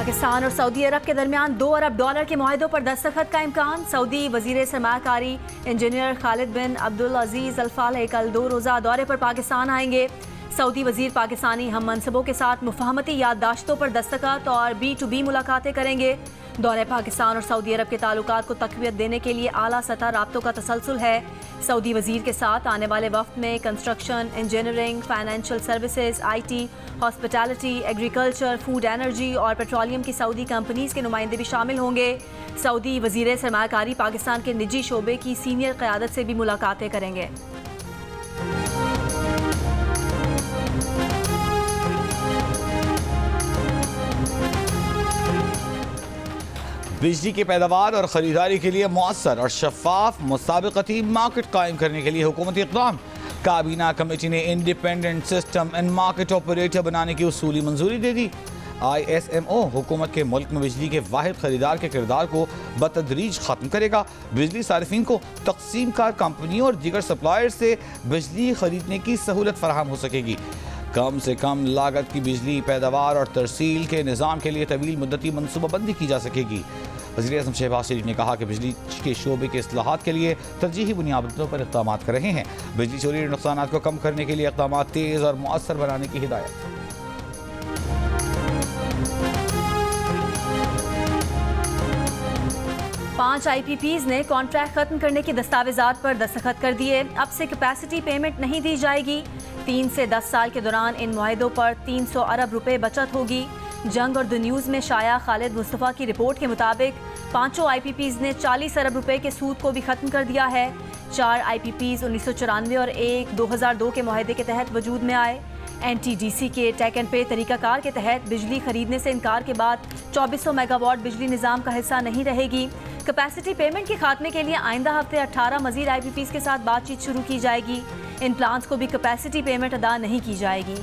पाकिस्तान और सऊदी अरब के दरमियान $2 अरब के मुआहदों पर दस्तखत का इम्कान। सऊदी वजीर सरमाकारी इंजीनियर खालिद बिन अब्दुल अजीज अल फालेह कल 2 रोज़ा दौरे पर पाकिस्तान आएंगे। सऊदी वजीर पाकिस्तानी हम मनसबों के साथ मुफाहमती याददाश्तों पर दस्तखत और B2B मुलाकातें करेंगे। दौरे पाकिस्तान और सऊदी अरब के ताल्लुकात को तक़वियत देने के लिए आला सतह राब्तों का तसलसल है। सऊदी वजीर के साथ आने वाले वफ्द में construction, engineering, financial services, IT, hospitality, agriculture, food energy और पेट्रोलियम की सऊदी कंपनीज़ के नुमाइंदे भी शामिल होंगे। सऊदी वजीर सरमाकारी पाकिस्तान के निजी शोबे की सीनियर क़यादत से भी मुलाकातें करेंगे। बिजली की पैदावार और ख़रीदारी के लिए मौसर और शफाफ मुसाबिकती मार्केट कायम करने के लिए हुकूमती इक़दाम। काबीना कमेटी ने independent system and market operator बनाने की उसूली मंजूरी दे दी। ISMO हुकूमत के मुल्क में बिजली के वाहिद खरीदार के किरदार को बतदरीज ख़त्म करेगा। बिजली सारिफिन को तकसीम कार कंपनियों और दीगर सप्लायर से बिजली खरीदने की सहूलत फराहम हो सकेगी। कम से कम लागत की बिजली पैदावार और तरसील के निज़ाम के लिए तवील मुद्दती मनसूबाबंदी की जा सकेगी। वज़ीर-ए-आज़म शहबाज शरीफ ने कहा कि बिजली के शोबे के इस्लाहात के लिए तरजीही बुनियादों पर इक़दाम कर रहे हैं। बिजली चोरी और नुकसानात को कम करने के लिए इक़दाम तेज़ और मुअस्सर बनाने की हिदायत। 5 IPPs ने कॉन्ट्रैक्ट खत्म करने की दस्तावेजात पर दस्तखत कर दिए। अब से कैपेसिटी पेमेंट नहीं दी जाएगी। 3 से 10 साल के दौरान इन मुआहदों पर 300 अरब रुपए बचत होगी। जंग और द न्यूज़ में शाया खालिद मुस्तफ़ा की रिपोर्ट के मुताबिक 5 IPPs ने 40 अरब रुपए के सूद को भी खत्म कर दिया है। 4 IPPs 1994 और 1 2002 के मुआहदे के तहत वजूद में आए। NTDC के टेक एंड पे तरीकाकार के तहत बिजली खरीदने से इनकार के बाद 2400 मेगावाट बिजली निज़ाम का हिस्सा नहीं रहेगी। कैपेसिटी पेमेंट के खात्मे के लिए आइंदा हफ्ते 18 मजीद IPPs के साथ बातचीत शुरू की जाएगी। इन प्लांट्स को भी कैपेसिटी पेमेंट अदा नहीं की जाएगी।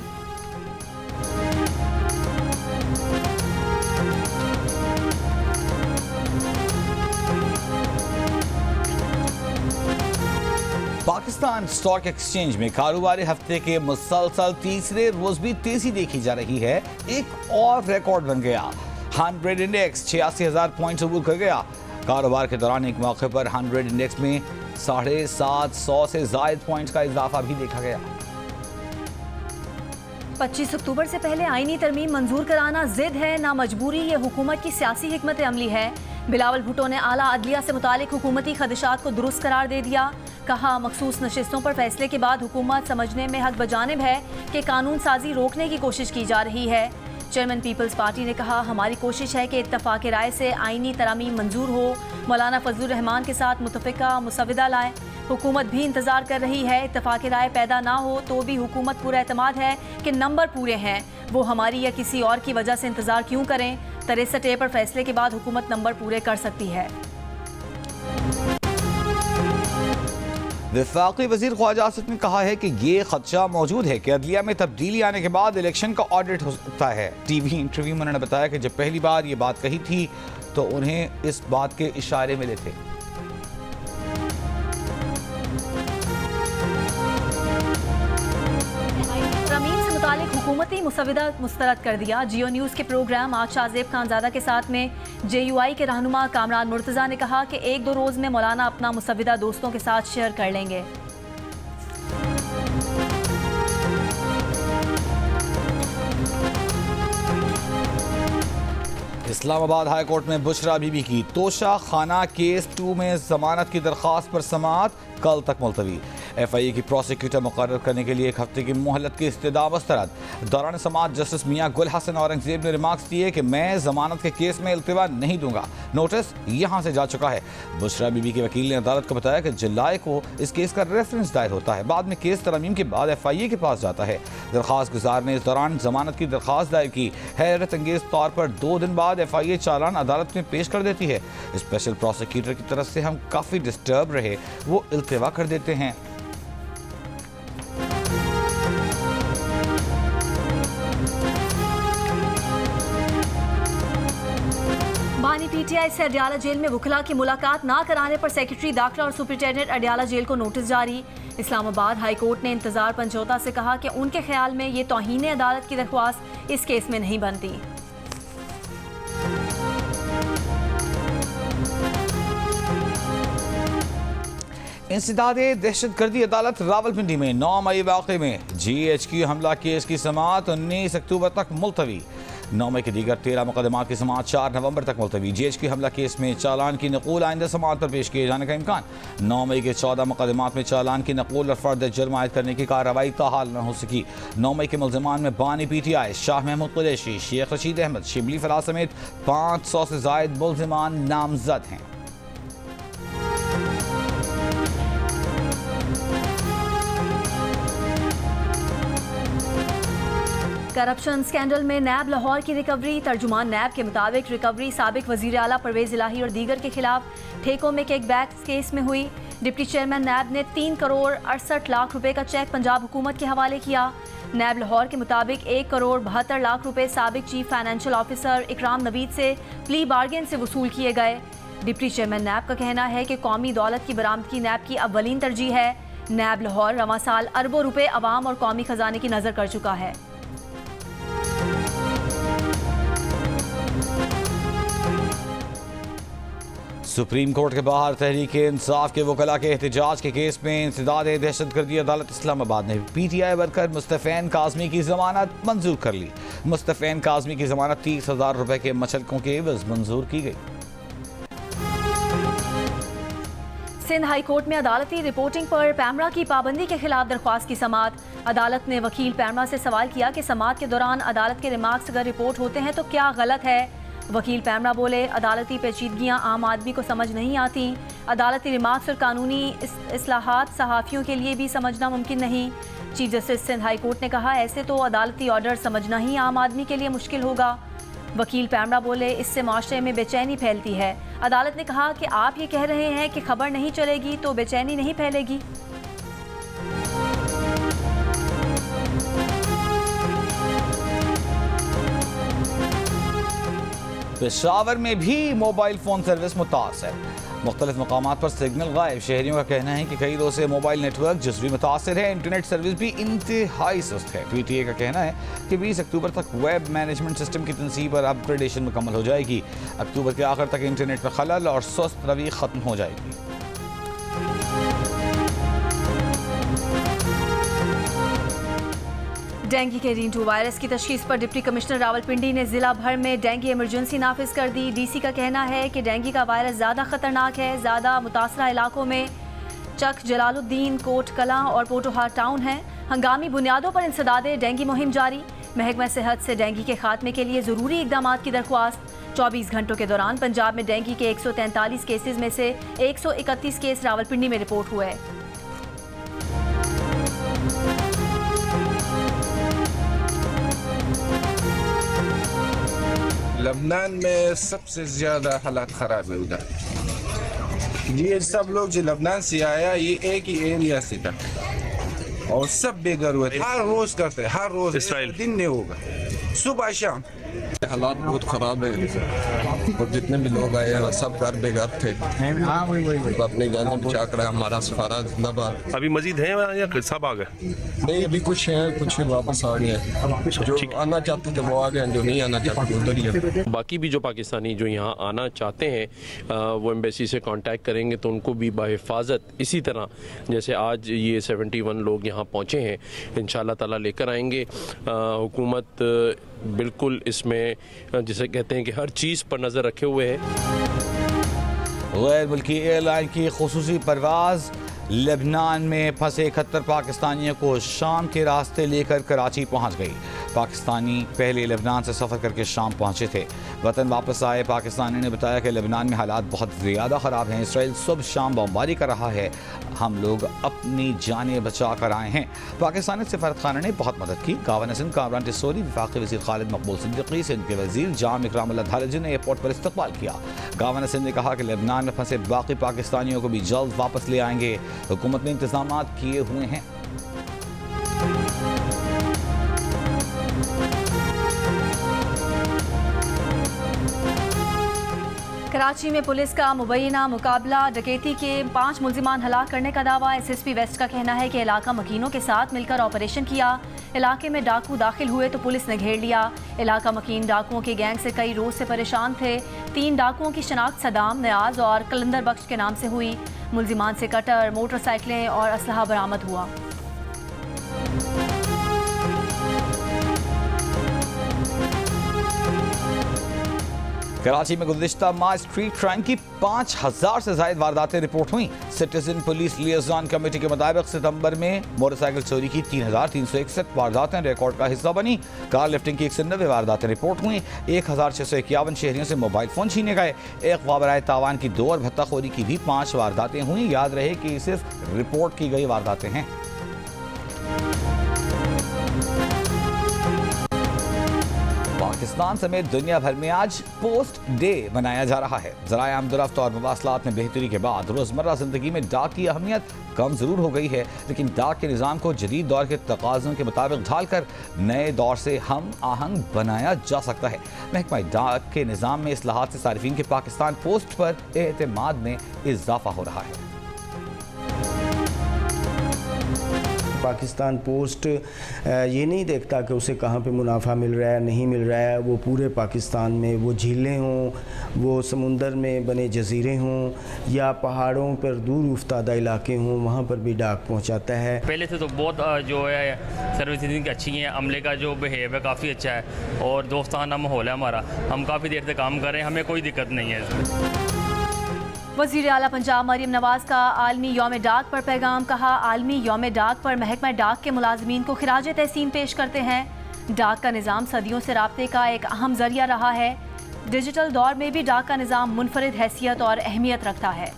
पाकिस्तान स्टॉक एक्सचेंज में कारोबारी हफ्ते के मुसलसल तीसरे रोज भी तेजी देखी जा रही है। एक और रिकॉर्ड बन गया। 100 इंडेक्स 86,000 पॉइंट अबूर कर गया। कारोबार के दौरान एक मौके पर 100 इंडेक्स में 750 से ज़ायद पॉइंट्स का इजाफा भी देखा गया। 25 अक्टूबर से पहले आईनी तरमीम मंजूर कराना जिद है ना मजबूरी, ये हुकूमत की सियासी हिकमत अमली है। बिलावल भुट्टो ने आला अदलिया से मुतालिक हुकूमती खदशात को दुरुस्त करार दे दिया। कहा, मखसूस नशिस्तों पर फैसले के बाद हुकूमत समझने में हक बजानिब है कि कानून साजी रोकने की कोशिश की जा रही है। चेयरमैन पीपल्स पार्टी ने कहा, हमारी कोशिश है कि इत्तफाक राय से आईनी तरामीम मंजूर हो। मौलाना फजलुर रहमान के साथ मुतफ़िका मुसविदा लाएं। हुकूमत भी इंतजार कर रही है। इत्तफाक राय पैदा ना हो तो भी हुकूमत पूरा एतमाद है कि नंबर पूरे हैं। वो हमारी या किसी और की वजह से इंतजार क्यों करें। 63A पर फैसले के बाद हुकूमत नंबर पूरे कर सकती है। वफाकी वज़ीर ख्वाजा आसिफ ने कहा है कि ये खदशा मौजूद है कि अदलिया में तब्दीली आने के बाद इलेक्शन का ऑडिट हो सकता है। TV इंटरव्यू में उन्होंने बताया कि जब पहली बार ये बात कही थी तो उन्हें इस बात के इशारे मिले थे। हुकूमती मुसविदा मुस्तरद कर दिया। जियो न्यूज़ के प्रोग्राम आज शाहजेब खानजादा के साथ में JUI के रहनुमा कामरान मुर्तज़ा ने कहा कि 1-2 रोज़ में मौलाना अपना मुसविदा दोस्तों के साथ शेयर कर लेंगे। इस्लामाबाद हाई कोर्ट में बुशरा बीबी की तोशा खाना केस 2 में जमानत की दरख्वास्त पर समाअत कल तक मुलतवी। FIA की प्रोसिक्यूटर मुकर्रर करने के लिए 1 हफ्ते की मोहलत की इस्तदा मुस्तरद। दौरान समाअत जस्टिस मियां गुल हसन औरंगजेब ने रिमार्क्स दिए कि मैं जमानत के केस में इल्तिवा नहीं दूंगा। नोटिस यहां से जा चुका है। बुशरा बीबी के वकील ने अदालत को बताया कि जुलाई को इस केस का रेफरेंस दायर होता है। बाद में केस तरमीम के बाद FIA के पास जाता है। दरख्वास्त गुजार ने इस दौरान जमानत की दरख्वास्त दायर की। हैरत अंगेज तौर पर 2 दिन बाद FIA चालान अदालत में पेश कर देती है। स्पेशल प्रोसिक्यूटर की तरफ से हम काफ़ी डिस्टर्ब रहे, वो इल्तिवा कर देते हैं। बानी PTI से अडियाला जेल में वुकला की मुलाकात ना कराने पर सेक्रेटरी दाखिला और सुपरिटेंडेंट अडियाला जेल को नोटिस जारी। इस्लामाबाद हाई कोर्ट ने इंतजार पंजोता से कहा कि उनके ख्याल में ये तौहीन अदालत की दरख्वास्त इस केस में नहीं बनती। इंसदादे दहशतगर्दी अदालत रावलपिंडी में 9 मई वाक़े में GHQ हमला केस की समाअत 19 अक्टूबर तक मुलतवी। 9 मई के दीगर 13 मुकदमात की समाअत 4 नवंबर तक मुलतवी। GHQ हमला केस में चालान की नकूल आइंदा समाअत पर पेश किए जाने का इम्कान। 9 मई के 14 मुकदमात में चालान की नकूल और फर्द जुर्म आयद करने की कार्रवाई ताहाल न हो सकी। 9 मई के मुलजमान में बानी PTI, शाह महमूद कुरैशी, शेख रशीद अहमद, शिबली फराज समेत 500 से जायद मुलजमान नामजद हैं। करप्शन स्कैंडल में नैब लाहौर की रिकवरी। तर्जुमान नैब के मुताबिक रिकवरी साबिक वजीर आला परवेज इलाही और दीगर के खिलाफ ठेकों में किकबैक केस में हुई। डिप्टी चेयरमैन नैब ने 3 करोड़ 68 लाख रुपए का चेक पंजाब हुकूमत के हवाले किया। नैब लाहौर के मुताबिक 1 करोड़ 72 लाख रुपए साबिक चीफ फाइनेंशियल ऑफिसर इकराम नवीद से प्ली बार्गेन से वसूल किए गए। डिप्टी चेयरमैन नैब का कहना है कि कौमी दौलत की बरामदगी नैब की अव्वलीन तरजीह है। नैब लाहौर रवां साल अरबों रुपए अवाम और कौमी खजाने की नजर कर चुका है। सुप्रीम कोर्ट के बाहर तहरीक इंसाफ के वकला के एहतजाज के केस में इंसदादे दहशतगर्दी अदालत इस्लामाबाद ने PTI वर्कर मुस्तफ़ैन काज़मी की जमानत मंजूर कर ली। मुस्तफ़ैन काज़मी की जमानत 30,000 रुपए के मचलकों के एवज मंजूर की गई। सिंध हाई कोर्ट में अदालती रिपोर्टिंग पर पैमरा की पाबंदी के खिलाफ दरख्वास्त की समाअत। अदालत ने वकील पैमरा से सवाल किया कि समाअत के दौरान अदालत के रिमार्क्स अगर रिपोर्ट होते हैं तो क्या गलत है। वकील पैमरा बोले, अदालती पेचीदगियां आम आदमी को समझ नहीं आती। अदालती रिमार्क्स और कानूनी इस्लाहात सहाफ़ियों के लिए भी समझना मुमकिन नहीं। Chief justice Sindh high court ने कहा, ऐसे तो अदालती ऑर्डर समझना ही आम आदमी के लिए मुश्किल होगा। वकील पैमरा बोले, इससे माशरे में बेचैनी फैलती है। अदालत ने कहा कि आप ये कह रहे हैं कि खबर नहीं चलेगी तो बेचैनी नहीं फैलेगी। पेशावर में भी मोबाइल फ़ोन सर्विस मुतासर। मुख्तलिफ मकामात पर सिग्नल गायब। शहरियों का कहना है कि कई रोज़ से मोबाइल नेटवर्क जज्वी मुतासर है। इंटरनेट सर्विस भी इंतहाई सुस्त है। PTA का कहना है कि 20 अक्टूबर तक वेब मैनेजमेंट सिस्टम की तनसीब और अपग्रेडेशन मुकम्मल हो जाएगी। अक्टूबर के आखिर तक इंटरनेट पर खलल और सुस्त रवि ख़त्म हो जाएगी। डेंगू के रीन-2 वायरस की तशखीस पर डिप्टी कमिश्नर रावलपिंडी ने जिला भर में डेंगू इमरजेंसी नाफिज कर दी। DC का कहना है कि डेंगू का वायरस ज़्यादा खतरनाक है। ज़्यादा मुतासरा इलाकों में चक, जलालुद्दीन, कोट कलां और पोटोहार टाउन हैं। हंगामी बुनियादों पर इंसदादे डेंगू मुहिम जारी। महकमा सेहत से डेंगू के खात्मे के लिए ज़रूरी इकदाम की दरख्वास्त। 24 घंटों के दौरान पंजाब में डेंगू के 143 केसेज में से 131 केस रावलपिंडी में रिपोर्ट हुए। लबनान में सबसे ज़्यादा हालात ख़राब है उधर। ये सब लोग जो लबनान से आया ये एक ही एरिया से था और सब बेघर हुए थे। हर रोज़ करते, हर रोज़, दिन नहीं होगा, सुबह शाम। हालात बहुत ख़राब है और जितने भी लोग आए हैं सब घर बेघर थे। अपने जाने बचा कर हमारा सफारा जिंदाबाद। अभी मजीद हैं या सब आ गए? नहीं, अभी कुछ हैं, कुछ वापस आ गए। जो आना चाहते थे वो आ गए, जो नहीं आना चाहते उधर ही है। बाकी भी जो पाकिस्तानी जो यहाँ आना चाहते हैं वो एम्बेसी से कांटेक्ट करेंगे तो उनको भी बाहिफाजत इसी तरह जैसे आज ये 71 लोग यहाँ पहुँचे हैं इंशाअल्लाह ताला लेकर आएंगे। हुकूमत बिल्कुल इसमें जिसे कहते हैं कि हर चीज़ पर नज़र रखे हुए है। गैर मुल्की एयरलाइन की खुसूसी परवाज़। लेबनान में फंसे 71 पाकिस्तानियों को शाम के रास्ते लेकर कराची पहुंच गई। पाकिस्तानी पहले लेबनान से सफ़र करके शाम पहुंचे थे। वतन वापस आए पाकिस्तानी ने बताया कि लेबनान में हालात बहुत ज़्यादा ख़राब हैं। इसराइल सुबह शाम बमबारी कर रहा है। हम लोग अपनी जानें बचा कर आए हैं। पाकिस्तानी सफारतखाना ने बहुत मदद की। गवर्नर सिंध कामरान टिसोरी, वफाकी वज़ीर खालिद मकबूल सिद्दीकी, सिंध के वज़ीर जाम इकरामुल्लाह धालजी ने एयरपोर्ट पर इस्तकबाल किया। गवर्नर सिंध ने कहा कि लेबनान में फंसे बाकी पाकिस्तानियों को भी जल्द वापस ले आएंगे। हुकूमत ने इंतजाम किए हुए हैं। कराची में पुलिस का मुबैना मुकाबला। डकैती के 5 मुल्जिमान हलाक करने का दावा। SSP वेस्ट का कहना है कि इलाका मकीनों के साथ मिलकर ऑपरेशन किया। इलाके में डाकू दाखिल हुए तो पुलिस ने घेर लिया। इलाका मकीन डाकुओं के गैंग से कई रोज से परेशान थे। 3 डाकुओं की शनाख्त सदाम, नियाज और कलंदर बख्श के नाम से हुई। मुल्जिमान से कटर, मोटरसाइकिलें और असलहा बरामद हुआ। कराची में गुज़िश्ता माह स्ट्रीट क्राइम की 5000 से ज़ायद वारदातें रिपोर्ट हुई। सिटीजन पुलिस लिएज़न कमेटी के मुताबिक सितंबर में मोटरसाइकिल चोरी की 3361 वारदातें रिकॉर्ड का हिस्सा बनी। कार लिफ्टिंग की 190 वारदातें रिपोर्ट हुई। 1651 शहरियों से मोबाइल फ़ोन छीने गए। एक वाबराए तावान की 2 और भत्ताखोरी की भी 5 वारदातें हुई। याद रहे कि सिर्फ रिपोर्ट की गई वारदातें हैं। पाकिस्तान समेत दुनिया भर में आज पोस्ट डे मनाया जा रहा है। ज़राए आमदरफ्त और मवासलात में बेहतरी के बाद रोज़मर्रा ज़िंदगी में डाक की अहमियत कम ज़रूर हो गई है, लेकिन डाक के निज़ाम को जदीद दौर के तकाज़ों के मुताबिक ढालकर नए दौर से हम आहंग बनाया जा सकता है। महकमा डाक के निज़ाम में इस्लाहात से सारिफीन के पाकिस्तान पोस्ट पर एतमाद में इजाफा हो रहा है। पाकिस्तान पोस्ट ये नहीं देखता कि उसे कहाँ पे मुनाफा मिल रहा है नहीं मिल रहा है। वो पूरे पाकिस्तान में, वो झीलें हों, वो समुंदर में बने जजीरे हों या पहाड़ों पर दूर उफ्तादा इलाके हों, वहाँ पर भी डाक पहुँचाता है। पहले से तो बहुत जो है सर्विस इनकी अच्छी है, अमले का जो बिहेव है काफ़ी अच्छा है और दोस्ताना माहौल है हमारा। हम काफ़ी देर से काम कर रहे हैं, हमें कोई दिक्कत नहीं है इसमें। वज़ीर आला पंजाब मरियम नवाज़ का आलमी यौम डाक पर पैगाम। कहा, आलमी यौम डाक पर महकमा डाक के मुलाजमीन को खिराज तहसीन पेश करते हैं। डाक का निज़ाम सदियों से राब्ते का एक अहम जरिया रहा है। डिजिटल दौर में भी डाक का निज़ाम मुनफरिद हैसियत और अहमियत रखता है।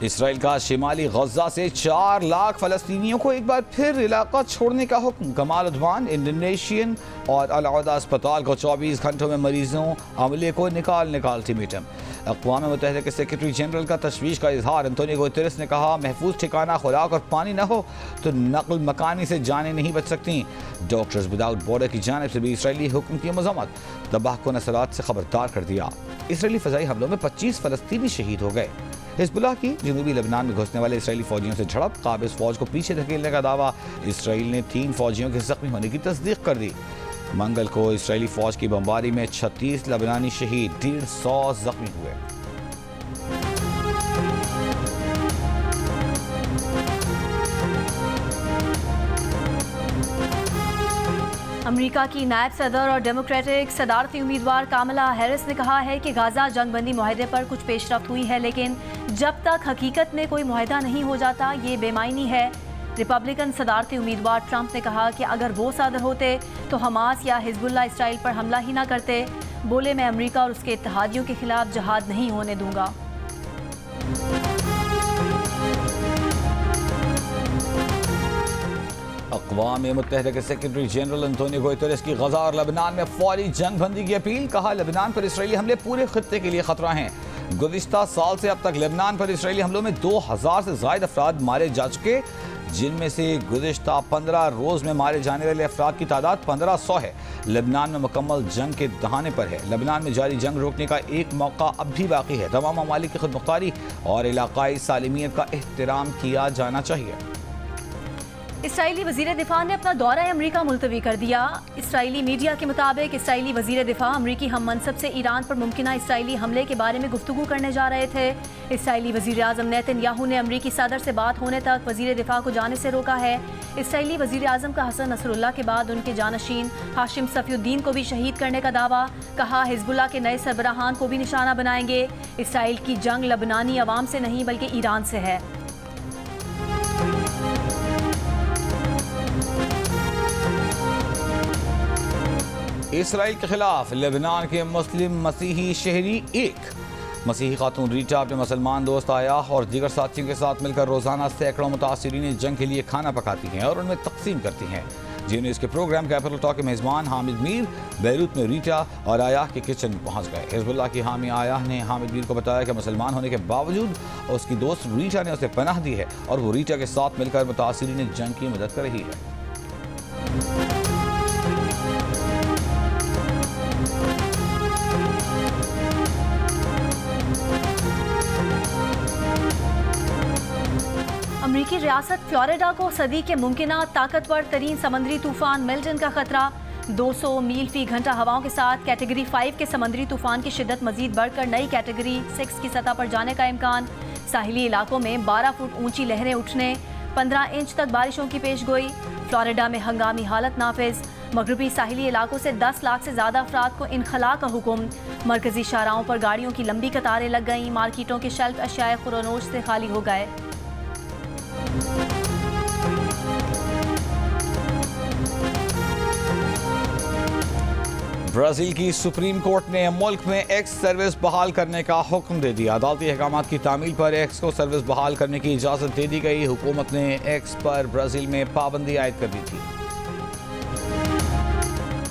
इसराइल का शिमाली गजा से 4 लाख फ़लस्तीनियों को एक बार फिर इलाका छोड़ने का हुक्म। कमाल उद्वान इंडोनेशियन और अलअदा अस्पताल को 24 घंटों में मरीजों अमले को निकाल अल्टीमेटम। अक़वाम मुत्तहिदा के सेक्रेटरी जनरल का तशवीश का इजहार। एंटोनियो गुतेरेस ने कहा, महफूज ठिकाना, खुराक और पानी न हो तो नकल मकानी से जानें नहीं बच सकती। डॉक्टर्स विदाउट बॉर्डर की जानिब से भी इसराइली हुक्म की मज़म्मत। तबाहकुन असरात से खबरदार कर दिया। इसराइली फ़ज़ाई हमलों में 25 फ़लस्तीनी शहीद हो गए। हिज़्बुल्लाह की जनूबी लेबनान में घुसने वाले इसराइली फ़ौजियों से झड़प। काबिज़ फ़ौज को पीछे धकेलने का दावा। इसराइल ने 3 फ़ौजियों के ज़ख्मी होने की तस्दीक कर दी। मंगल को इसराइली फ़ौज की बमबारी में 36 लेबनानी शहीद, 150 ज़ख्मी हुए। अमेरिका की नायब सदर और डेमोक्रेटिक सदारती उम्मीदवार कामला हैरिस ने कहा है कि गाज़ा जंगबंदी मुआहदे पर कुछ पेशरफ्त हुई है, लेकिन जब तक हकीकत में कोई मुआहदा नहीं हो जाता ये बेमायनी है। रिपब्लिकन सदारती उम्मीदवार ट्रंप ने कहा कि अगर वो सदर होते तो हमास या हिजबुल्लाह इसराइल पर हमला ही ना करते। बोले, मैं अमेरिका और उसके इत्तेहादियों के खिलाफ जहाद नहीं होने दूंगा। अक़वाम मुत्तहिदा के सेक्रेटरी जनरल एंटोनियो गुतेरेस की गजा और लेबनान में फौरी जंग बंदी की अपील। कहा, लेबनान पर इसराइली हमले पूरे खित्ते के लिए खतरा हैं। गुज़िश्ता साल से अब तक लेबनान पर इसराइली हमलों में 2000 से ज़ायद अफराद मारे जा चुके, जिनमें से गुज़िश्ता 15 रोज़ में मारे जाने वाले अफराद की तादाद 1500 है। लेबनान में मुकम्मल जंग के दहाने पर है। लेबनान में जारी जंग रोकने का एक मौका अब भी बाकी है। तमाम ममालिक की खुदमुख्तारी और इलाकाई सालिमियत का एहतराम किया जाना चाहिए। इसराइली वज़ीर दिफा ने अपना दौरा अमरीका मुलतवी कर दिया। इसराइली मीडिया के मुताबिक इसराइली वज़ीर दिफा अमरीकी हम मनसब से ईरान पर मुमकिना इसराइली हमले के बारे में गुफ्तगू करने जा रहे थे। इसराइली वज़ीर आज़म नेतन्याहू ने अमरीकी सदर से बात होने तक वज़ीर दिफा को जाने से रोका है। इसराइली वज़ीर आज़म का हसन नसरुल्लाह के बाद उनके जानशीन हाशिम सफ़ीउद्दीन को भी शहीद करने का दावा। कहा, हिज़्बुल्लाह के नए सरबराहान को भी निशाना बनाएंगे। इसराइल की जंग लबनानी अवाम से नहीं बल्कि ईरान से है। इसराइल के खिलाफ लेबनान के मुस्लिम मसीही शहरी एक मसीही खातून रीटा अपने मुसलमान दोस्त आया और दीगर साथियों के साथ मिलकर रोज़ाना सैकड़ों मुतासिरीन जंग के लिए खाना पकाती हैं और उनमें तकसीम करती हैं। जिन्हें इसके प्रोग्राम कैपिटल टॉक के मेज़बान हामिद मीर बैरूत में रीटा और आयाह के किचन में पहुँच गए। हिज़्बुल्लाह की हामी आयाह ने हामिद मीर को बताया कि मुसलमान होने के बावजूद उसकी दोस्त रीटा ने उसे पनाह दी है और वो रीटा के साथ मिलकर मुतासिरीन जंग की मदद कर रही है। अमरीकी रियासत फ्लोरिडा को सदी के मुमकिना ताकतवर तरीन समंदरी तूफान मिल्टन का खतरा। 200 मील फी घंटा हवाओं के साथ कैटेगरी 5 के समंदरी तूफान की शिद्दत मजीद बढ़कर नई कैटेगरी 6 की सतह पर जाने का इम्कान। साहिली इलाकों में 12 फुट ऊंची लहरें उठने, 15 इंच तक बारिशों की पेशगोई। फ्लोरिडा में हंगामी हालत नाफिज। मगरबी साहिली इलाकों से 10 लाख से ज़्यादा अफराद को इनखला का हुक्म। मरकजी शाहराहों पर गाड़ियों की लंबी कतारें लग गईं। मार्केटों के शेल्फ अशियाए खुरोनोश से खाली हो गए। ब्राज़ील की सुप्रीम कोर्ट ने मुल्क में एक्स सर्विस बहाल करने का हुक्म दे दिया। अदालती अहकामात की तामील पर एक्स को सर्विस बहाल करने की इजाज़त दे दी गई। हुकूमत ने एक्स पर ब्राज़ील में पाबंदी आयद कर दी थी।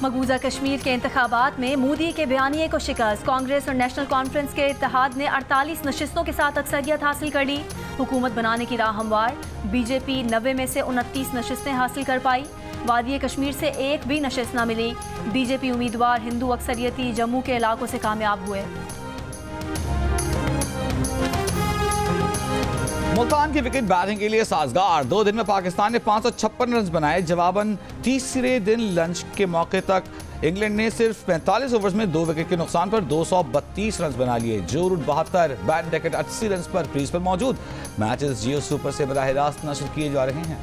मकबूजा कश्मीर के इंतखाबात में मोदी के बयानिए को शिकस्त। कांग्रेस और नेशनल कॉन्फ्रेंस के इत्तेहाद ने 48 नशिस्तों के साथ अक्सरियत हासिल कर ली। हुकूमत बनाने की राह हमवार। बीजेपी 90 में से 29 नशिस्तें हासिल कर पाई। वादी कश्मीर से एक भी नशिस्त न मिली। बीजेपी उम्मीदवार हिंदू अक्सरियती जम्मू के इलाकों से कामयाब हुए। मुल्तान की विकेट बैटिंग के लिए साजगार। 2 दिन में पाकिस्तान ने 556 रन बनाए। जवाबन तीसरे दिन लंच के मौके तक इंग्लैंड ने सिर्फ 45 ओवर्स में 2 विकेट के नुकसान पर 232 रन बना लिए। जो रूट 72, बैन डेकेट 80 रन पर क्रीज पर मौजूद। मैचेस जियो सुपर से बराह रास्त नशर किए जा रहे हैं।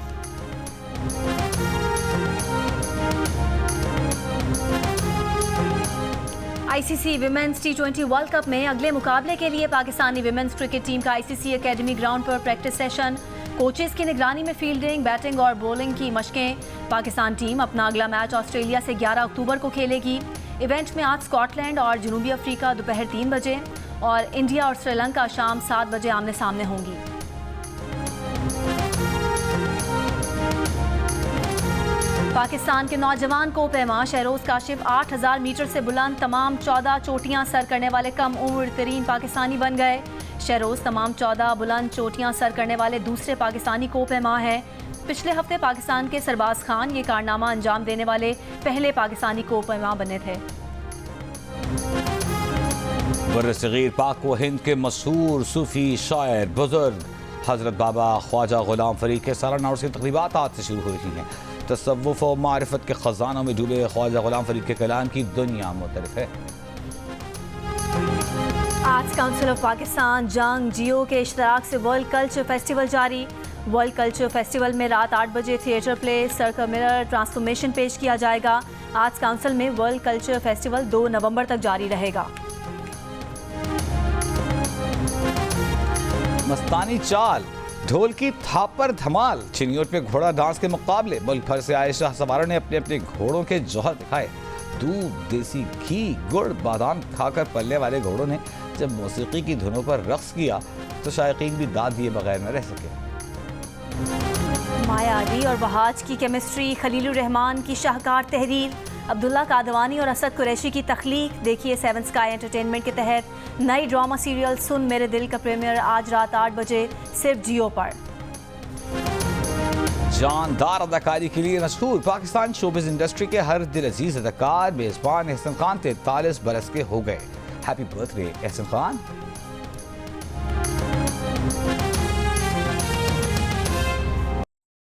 ICC women's T20 world cup में अगले मुकाबले के लिए पाकिस्तानी विमेंस क्रिकेट टीम का आईसीसी एकेडमी ग्राउंड पर प्रैक्टिस सेशन। कोचेस की निगरानी में फील्डिंग, बैटिंग और बॉलिंग की मशकें। पाकिस्तान टीम अपना अगला मैच ऑस्ट्रेलिया से 11 अक्टूबर को खेलेगी। इवेंट में आज स्कॉटलैंड और जनूबी अफ्रीका दोपहर 3 बजे और इंडिया और श्रीलंका शाम 7 बजे आमने सामने होंगी। पाकिस्तान के नौजवान को पैमा शहरोज काशिफ 8000 मीटर से बुलंद तमाम 14 चोटियां सर करने वाले कम उम्र तरीन पाकिस्तानी बन गए। शहरोज तमाम 14 बुलंद चोटियां सर करने वाले दूसरे पाकिस्तानी को पैमा है। पिछले हफ्ते पाकिस्तान के सरबाज खान ये कारनामा अंजाम देने वाले पहले पाकिस्तानी को पैमा बने थे। बर्र-ए-सग़ीर पाक व हिंद के मशहूर सूफी शायर बुजुर्ग हजरत बाबा ख्वाजा गुलाम फरीद के सालाना उर्स की तक़रीबात आज से शुरू हो रही हैं। तसव्वुफ़ और मारिफत के ख़जानों में डूबे ख्वाजा गुलाम फरीद के कलाम की दुनिया मुतरिफ है। आज काउंसिल ऑफ पाकिस्तान जंग जियो के इश्तराक से वर्ल्ड कल्चर फेस्टिवल जारी। वर्ल्ड कल्चर फेस्टिवल में रात 8 बजे theatre play circle mirror transformation पेश किया जाएगा। आज काउंसिल में वर्ल्ड कल्चर फेस्टिवल 2 नवंबर तक जारी रहेगा। मस्तानी चाल, ढोल की थापर धमाल, चिनियोट पे घोड़ा डांस के मुकाबले। मुल्क भर से आए शाह सवारों ने अपने अपने घोड़ों के जौहर दिखाए। दूध, देसी घी, गुड़, बादाम खाकर पलने वाले घोड़ों ने जब मौसीकी की धुनों पर रक्स किया तो शायकीन भी दाद दिए बगैर न रह सके। माया अली और वहाज की केमिस्ट्री, खलीलुर रहमान की शाहकार तहरीर, अब्दुल्ला कादवानी और असद कुरैशी की तख्लीक। देखिए 7 स्काई एंटरटेनमेंट के तहत नई ड्रामा सीरियल सुन मेरे दिल का प्रीमियर आज रात 8 बजे सिर्फ जियो पर। जानदार अदाकारी के लिए मशहूर पाकिस्तान शोबिज़ इंडस्ट्री के हर दिल अजीज अदाकार मेज़बान एहसन खान 43 बरस के हो गए। Happy birthday Ehsan Khan.